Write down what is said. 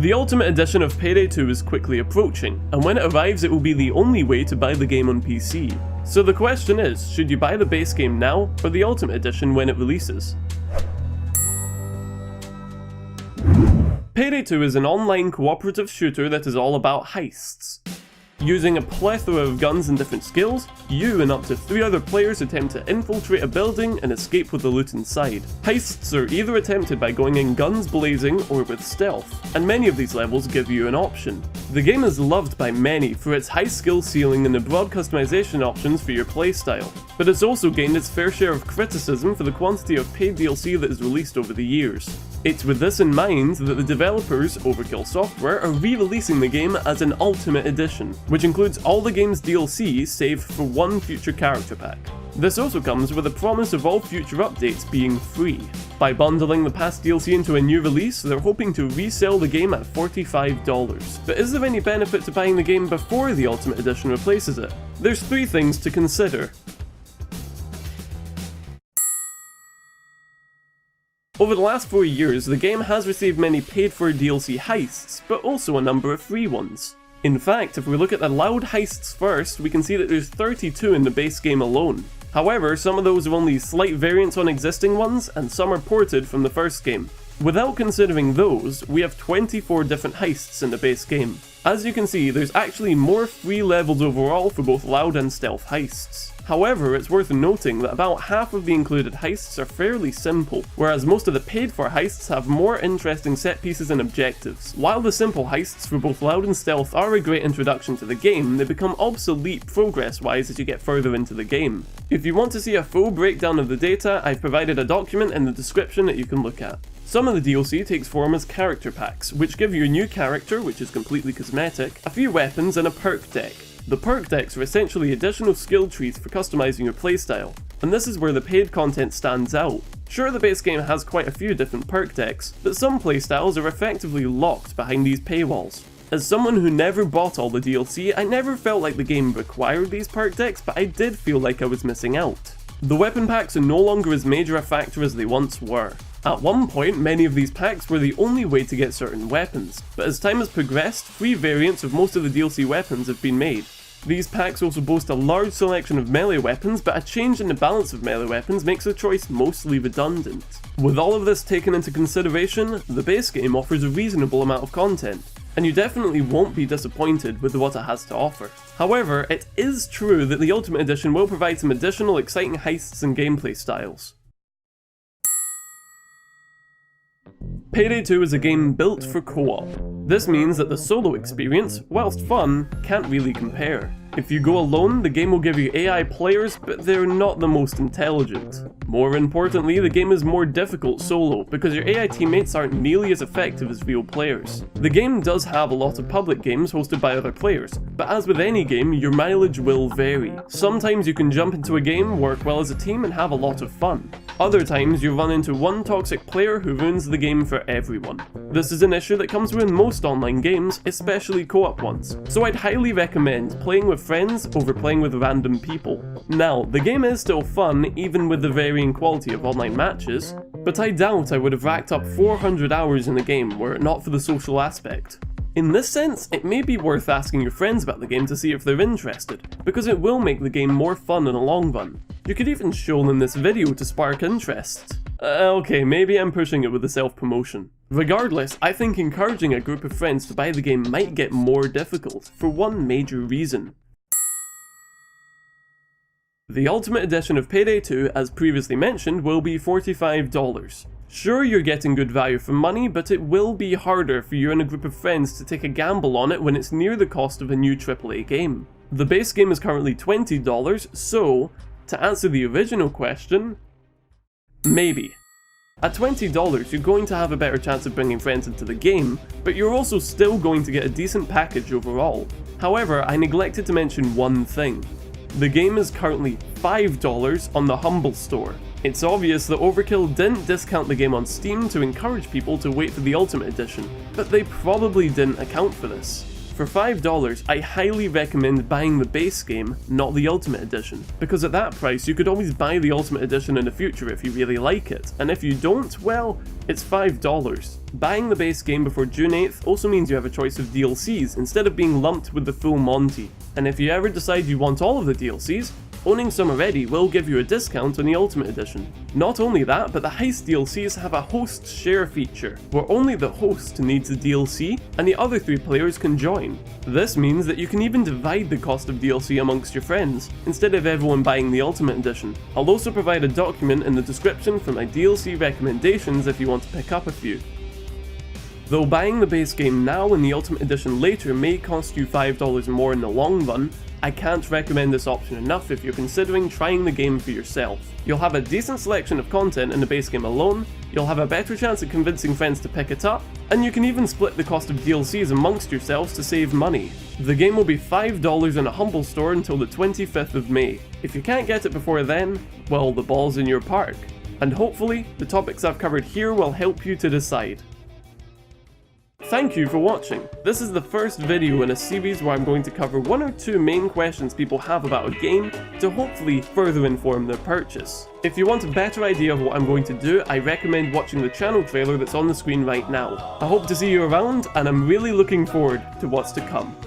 The Ultimate Edition of Payday 2 is quickly approaching, and when it arrives it will be the only way to buy the game on PC. So the question is, should you buy the base game now, or the Ultimate Edition when it releases? Payday 2 is an online cooperative shooter that is all about heists. Using a plethora of guns and different skills, you and up to 3 other players attempt to infiltrate a building and escape with the loot inside. Heists are either attempted by going in guns blazing or with stealth, and many of these levels give you an option. The game is loved by many for its high skill ceiling and the broad customization options for your playstyle, but it's also gained its fair share of criticism for the quantity of paid DLC that is released over the years. It's with this in mind that the developers, Overkill Software, are re-releasing the game as an Ultimate Edition, which includes all the game's DLC save for one future character pack. This also comes with a promise of all future updates being free. By bundling the past DLC into a new release, they're hoping to resell the game at $45. But is there any benefit to buying the game before the Ultimate Edition replaces it? There's 3 things to consider. Over the last 4 years, the game has received many paid-for DLC heists, but also a number of free ones. In fact, if we look at the Loud heists first, we can see that there's 32 in the base game alone. However, some of those are only slight variants on existing ones, and some are ported from the first game. Without considering those, we have 24 different heists in the base game. As you can see, there's actually more free levels overall for both Loud and Stealth heists. However, it's worth noting that about half of the included heists are fairly simple, whereas most of the paid-for heists have more interesting set pieces and objectives. While the simple heists for both Loud and Stealth are a great introduction to the game, they become obsolete progress-wise as you get further into the game. If you want to see a full breakdown of the data, I've provided a document in the description that you can look at. Some of the DLC takes form as character packs, which give you a new character, which is completely cosmetic, a few weapons and a perk deck. The perk decks are essentially additional skill trees for customizing your playstyle, and this is where the paid content stands out. Sure, the base game has quite a few different perk decks, but some playstyles are effectively locked behind these paywalls. As someone who never bought all the DLC, I never felt like the game required these perk decks, but I did feel like I was missing out. The weapon packs are no longer as major a factor as they once were. At one point, many of these packs were the only way to get certain weapons, but as time has progressed, free variants of most of the DLC weapons have been made. These packs also boast a large selection of melee weapons, but a change in the balance of melee weapons makes the choice mostly redundant. With all of this taken into consideration, the base game offers a reasonable amount of content, and you definitely won't be disappointed with what it has to offer. However, it is true that the Ultimate Edition will provide some additional exciting heists and gameplay styles. Payday 2 is a game built for co-op. This means that the solo experience, whilst fun, can't really compare. If you go alone, the game will give you AI players, but they're not the most intelligent. More importantly, the game is more difficult solo, because your AI teammates aren't nearly as effective as real players. The game does have a lot of public games hosted by other players, but as with any game, your mileage will vary. Sometimes you can jump into a game, work well as a team, and have a lot of fun. Other times you run into one toxic player who ruins the game for everyone. This is an issue that comes with most online games, especially co-op ones, so I'd highly recommend playing with friends over playing with random people. Now, the game is still fun even with the varying quality of online matches, but I doubt I would have racked up 400 hours in the game were it not for the social aspect. In this sense, it may be worth asking your friends about the game to see if they're interested, because it will make the game more fun in the long run. You could even show them this video to spark interest. Okay, maybe I'm pushing it with the self-promotion. Regardless, I think encouraging a group of friends to buy the game might get more difficult, for one major reason. The Ultimate Edition of Payday 2, as previously mentioned, will be $45. Sure, you're getting good value for money, but it will be harder for you and a group of friends to take a gamble on it when it's near the cost of a new AAA game. The base game is currently $20, so, to answer the original question, maybe. At $20, you're going to have a better chance of bringing friends into the game, but you're also still going to get a decent package overall. However, I neglected to mention one thing. The game is currently $5 on the Humble Store. It's obvious that Overkill didn't discount the game on Steam to encourage people to wait for the Ultimate Edition, but they probably didn't account for this. For $5, I highly recommend buying the base game, not the Ultimate Edition, because at that price you could always buy the Ultimate Edition in the future if you really like it, and if you don't, well, it's $5. Buying the base game before June 8th also means you have a choice of DLCs instead of being lumped with the full Monty, and if you ever decide you want all of the DLCs, owning some already will give you a discount on the Ultimate Edition. Not only that, but the Heist DLCs have a host share feature, where only the host needs the DLC and the other 3 players can join. This means that you can even divide the cost of DLC amongst your friends, instead of everyone buying the Ultimate Edition. I'll also provide a document in the description for my DLC recommendations if you want to pick up a few. Though buying the base game now and the Ultimate Edition later may cost you $5 more in the long run, I can't recommend this option enough if you're considering trying the game for yourself. You'll have a decent selection of content in the base game alone, you'll have a better chance of convincing friends to pick it up, and you can even split the cost of DLCs amongst yourselves to save money. The game will be $5 in a Humble Store until the 25th of May. If you can't get it before then, well, the ball's in your park. And hopefully, the topics I've covered here will help you to decide. Thank you for watching. This is the first video in a series where I'm going to cover 1 or 2 main questions people have about a game to hopefully further inform their purchase. If you want a better idea of what I'm going to do, I recommend watching the channel trailer that's on the screen right now. I hope to see you around, and I'm really looking forward to what's to come.